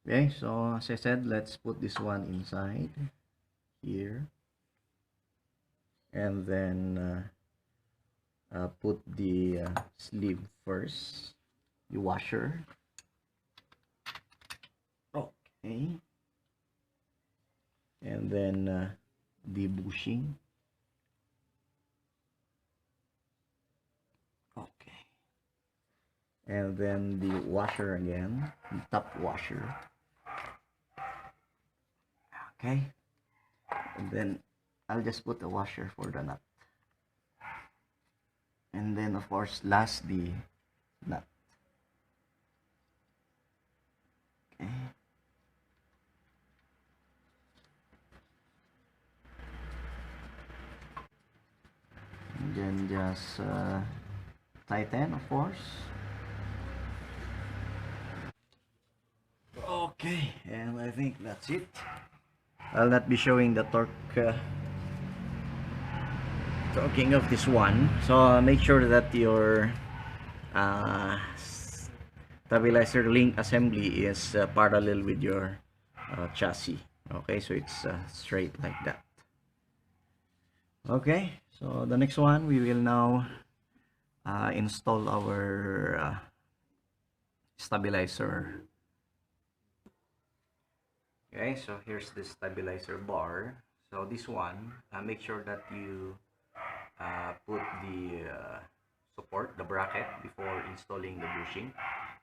Okay, so as I said, let's put this one inside here, and then put the sleeve first, the washer. Okay, and then the bushing. Okay, and then the washer again, the top washer. Okay, and then I'll just put the washer for the nut, and then of course last the nut. Okay, and then just tighten, of course. Okay, and I think that's it. I'll not be showing the torquing of this one, so make sure that your uh, stabilizer link assembly is parallel with your chassis. Okay, so it's straight like that. Okay, so the next one, we will now install our stabilizer. Okay, so here's the stabilizer bar. So this one, make sure that you put the support, the bracket, before installing the bushing.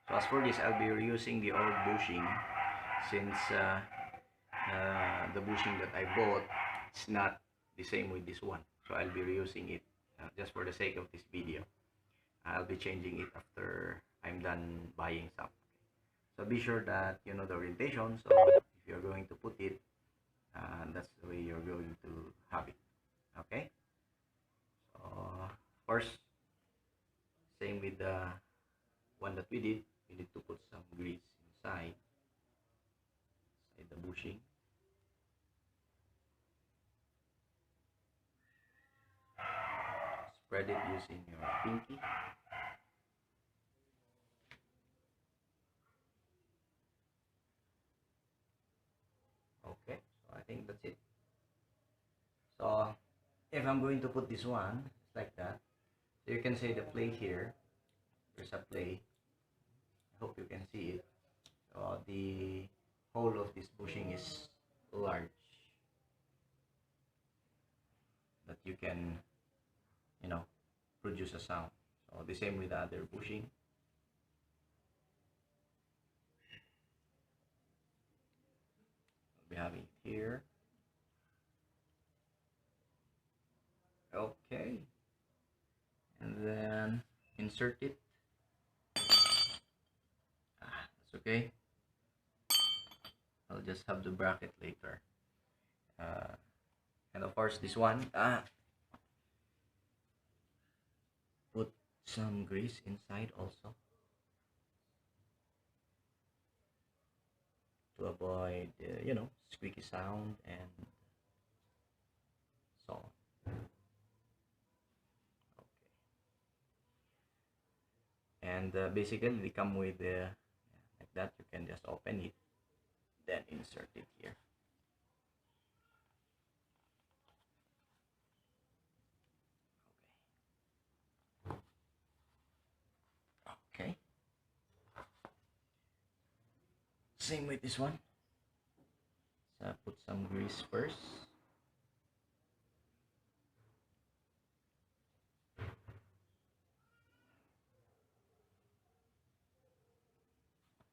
So as for this, I'll be reusing the old bushing since the bushing that I bought is not the same with this one. So I'll be reusing it just for the sake of this video. I'll be changing it after I'm done buying some. So be sure that you know the orientation. So if you're going to put it, that's the way you're going to have it. Okay. So of course, same with the one that we did. We need to put some grease inside the bushing. Spread it using your pinky. Okay, so I think that's it. So if I'm going to put this one, it's like that. So you can see the play here. There's a play. I hope you can see it. So the hole of this bushing is large, that you can, you know, produce a sound. So the same with the other bushing. We'll be having it here. Okay, and then insert it. That's okay. I'll just have the bracket later. And of course this one, put some grease inside also to avoid you know, squeaky sound and so on. Okay, and basically they come with like that. You can just open it, then insert it here. Okay, same with this one. So put some grease first.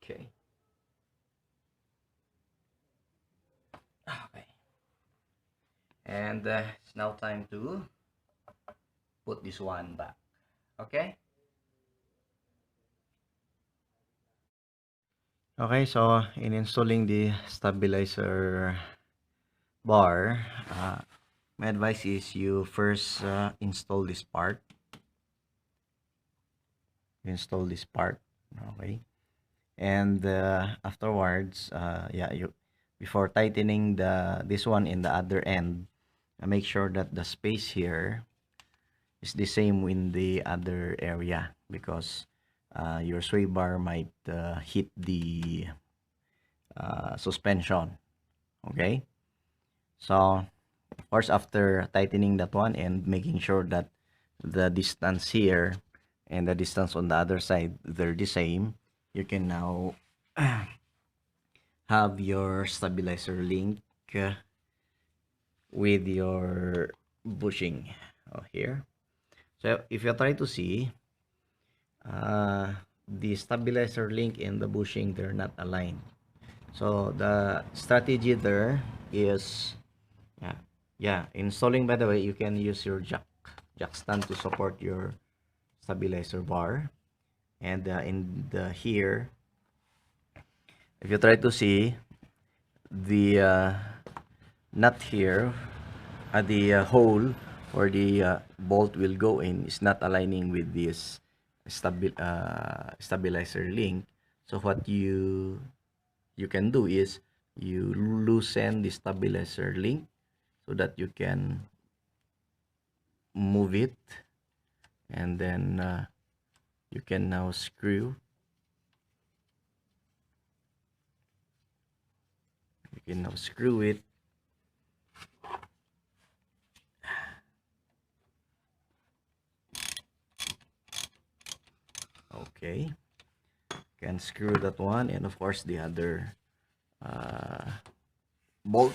Okay. Okay. And it's now time to put this one back. Okay. Okay, so in installing the stabilizer bar, my advice is you first install this part. Install this part, okay, and afterwards, yeah, you before tightening this one in the other end, make sure that the space here is the same in the other area, because your sway bar might hit the suspension. Okay, so of course after tightening that one and making sure that the distance here and the distance on the other side, they're the same, you can now have your stabilizer link with your bushing here. So if you try to see, the stabilizer link and the bushing, they're not aligned. So the strategy there is, installing, by the way, you can use your jack stand to support your stabilizer bar. And in the here, if you try to see, the nut here at the hole where the bolt will go in is not aligning with this stabilizer link. So what you can do is you loosen the stabilizer link so that you can move it, and then you can now screw. You can now screw it. Okay, can screw that one, and of course the other bolt.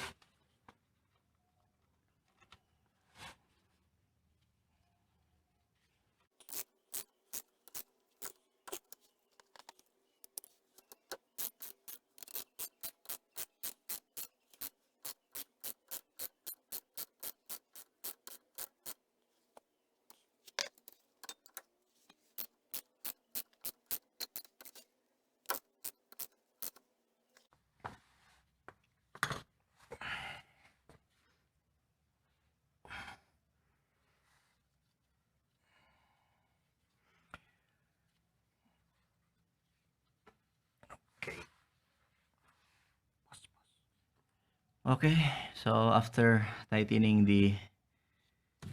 Okay, so after tightening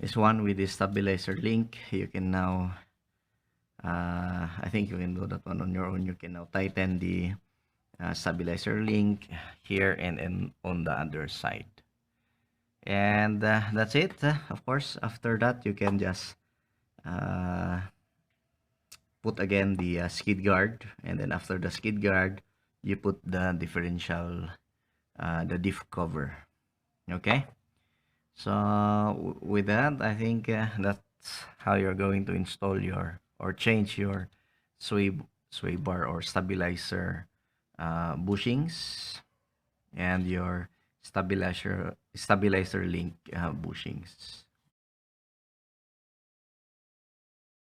this one with the stabilizer link, you can now, I think you can do that one on your own. You can now tighten the stabilizer link here and on the other side. And that's it. Of course, after that, you can just put again the skid guard, and then after the skid guard, you put the differential, the diff cover. Okay, so with that, I think that's how you're going to install your or change your sway bar or stabilizer bushings and your stabilizer link bushings.